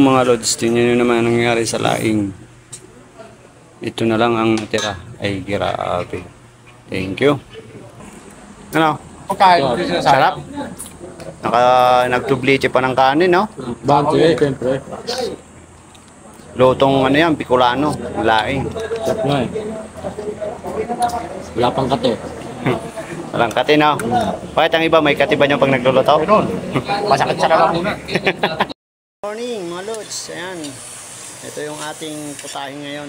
Mga lods, tingnan nyo naman ang nangyari sa laing. Ito na lang ang natira. Ay, grabe. Thank you. Ano? Sarap. Nagtubliche pa ng kanin, no? Bante, siyempre. Lutong ano yan, Bicolano. Laing. Sarap nga eh. Wala pang kate. Walang kati, no? Bakit ang iba, may kati ba nyo pag nagluluto? Masakit sa kalamuna. Morning mga lods, ayan. Ito yung ating putahe ngayon.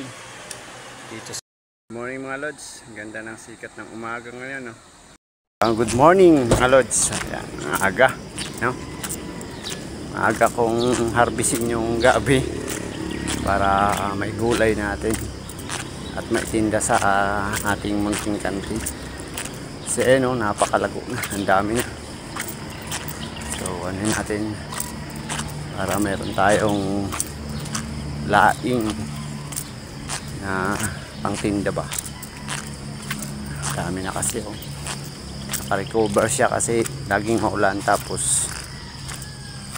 Dito sa morning mga lods, ganda ng sikat ng umaga ngayon, no? Good morning mga lods. Ayan, aga, no? Aga kong harvestin yung gabi para may gulay natin at may tinda sa ating munting kanti. Kasi no, napakalago na, ang dami na. So ano natin para meron tayong laing na pangtinda ba. Dami na kasi oh. Naka-recover siya kasi laging maulan tapos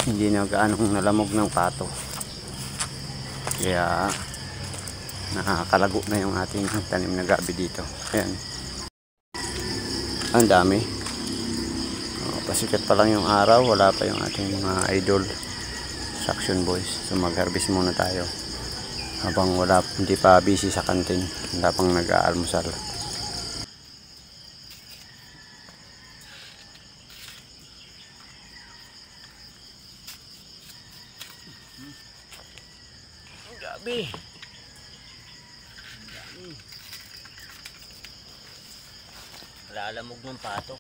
hindi na gaanong nalamog ng pato. Kaya nakakalago na yung ating tanim na gabi dito. Ayan. Ang dami. Pasikat pa lang yung araw, wala pa yung ating mga idol Suction Boys. So mag-harvest muna tayo habang hindi pa busy sa kantin, wala pang nag-aalmusal. Gabi. Lalamog ng pato.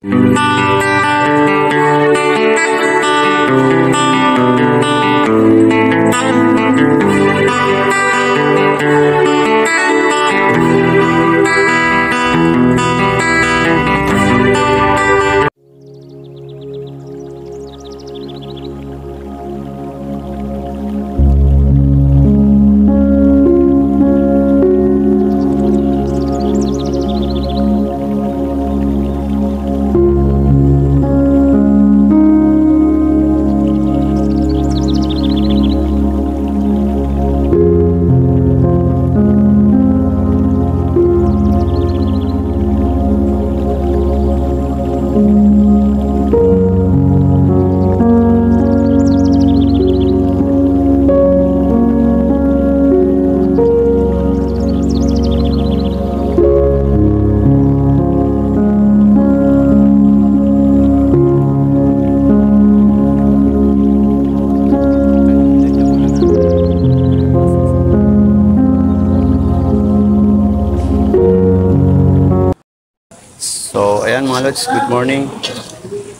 So, ayan mga lods, good morning.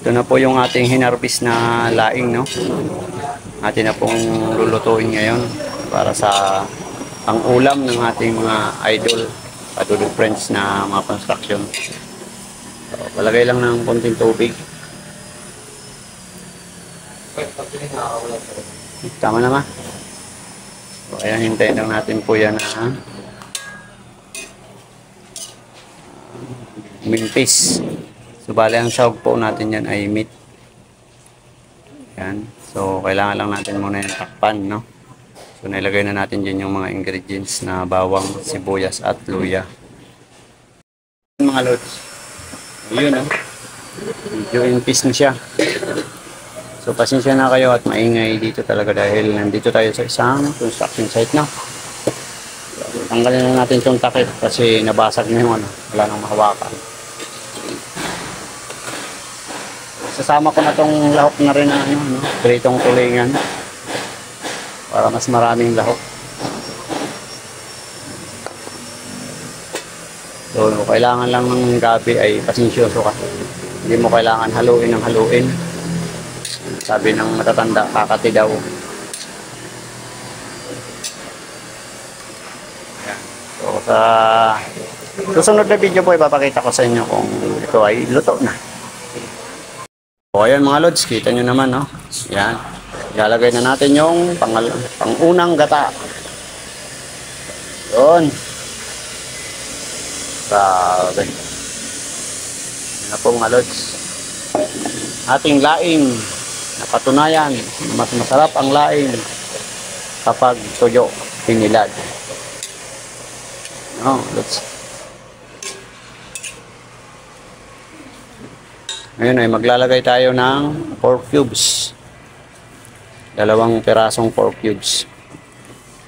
Ito na po yung ating hinarvest na laing, no? Atin na pong lulutuin ngayon para sa pang-ulam ng ating mga idol, katulad friends na mga construction. So, palagay lang ng konting tubig. Tama naman. So, ayan, hintayin lang natin po yan na mintis. So bali ang sahog po natin yan ay meat. Yan. So kailangan lang natin muna yung takpan, no? So nilagay na natin dyan yung mga ingredients na bawang, sibuyas at luya. Mga lods. Yun, no? Medyo impis na siya. So pasensya na kayo at maingay dito talaga dahil nandito tayo sa isang construction site, no? Tanggalin na natin itong takip kasi nabasag na yung ano, wala nang mahawakan. Sasama ko na itong lahok na rin na ano, no? Pritong tulingan para mas maraming lahok. So kailangan lang ng gabi ay pasensyoso ka. Hindi mo kailangan haluin ng haluin. Sabi ng matatanda, kakati daw. So sa susunod na video po ipapakita ko sa inyo kung ito ay luto na. So ayan mga lods, kita nyo naman, no? Yan. Ilalagay na natin yung pangunang gata. Yun. Grabe. Yan na po mga lods. Ating laing. Napatunayan. Mas masarap ang laing kapag tuyo, pinilad. Oh, ngayon ay maglalagay tayo ng pork cubes. 2 pirasong pork cubes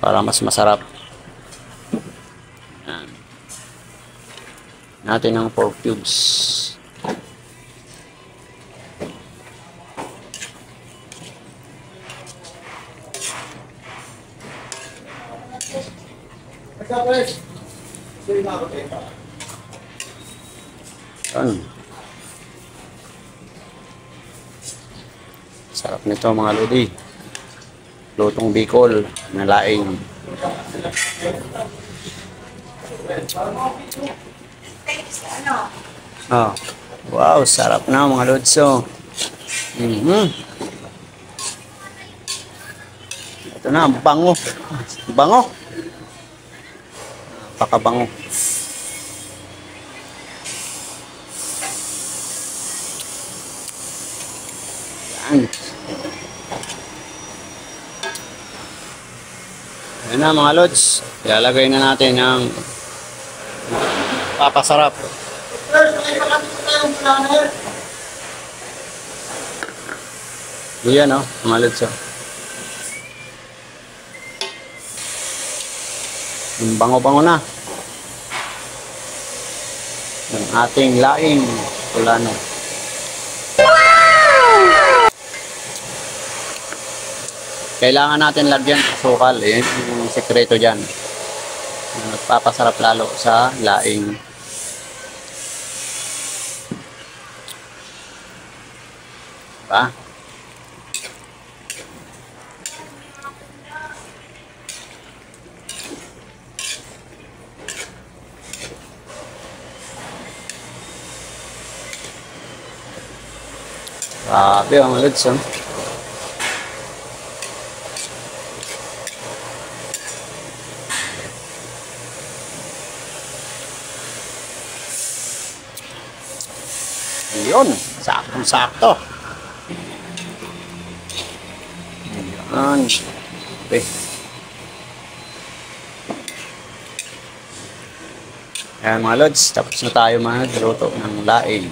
para mas masarap. Yan. Natin ang pork cubes. Yan. Sarap nito mga lodi. Lutong Bicol na laing. Oh. Wow, sarap na mga lodso. Ito na, bango. Bango. Pakabango. Yan. Ayan na mga lods, ilalagay na natin ang papasarap. Yan o, mga lods o. Bango-bango na ang ating laing kulano. Kailangan natin lagyan ng asukal. Yan yung sekreto dyan. Nagpapasarap lalo sa laing. Diba? Grabe ang lods, oh. Yun, saktong-sakto. Yan. Okay. Ayan mga lods, tapos na tayo magluto ng laing.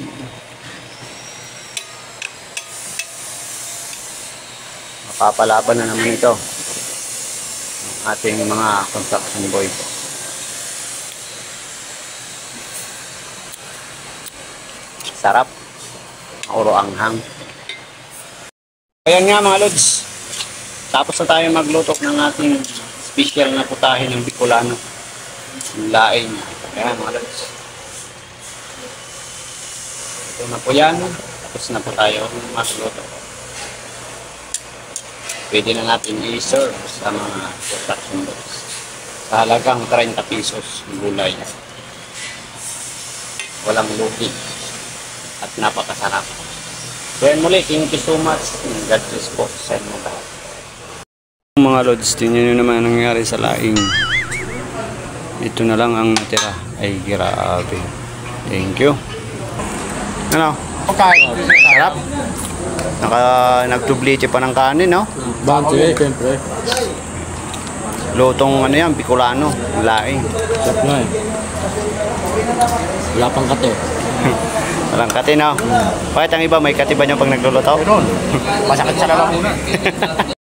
Mapapalaban na naman ito ang ating mga construction boy. Sarap. Oro anghang. Ayan nga mga lods. Tapos na tayo magluto ng ating special na putahe ng Bicolano. Yung laing. Ayan mga lods. Ito na po yan. Tapos na po tayo magluto. Pwede na natin i-serve sa mga construction boys. Sa halagang 30 pesos ng gulay. Walang lugi. At napakasarap. So yan muli, thank you so much. God bless po sa inyo lahat. Mga lods, tingnan nyo naman ang nangyari sa laing. Ito na lang ang natira. Ay grabe. Thank you. Ano? Okay. Sarap. Nagtubliche pa ng kanin, no? Bante, siyempre. Lutong ano yan, Bicolano, laing. Sarap nga eh. Wala pang kate. Walang kati, no? Bakit ang iba may kati ba niya pag nagluluto? Masakit sa lalamunan.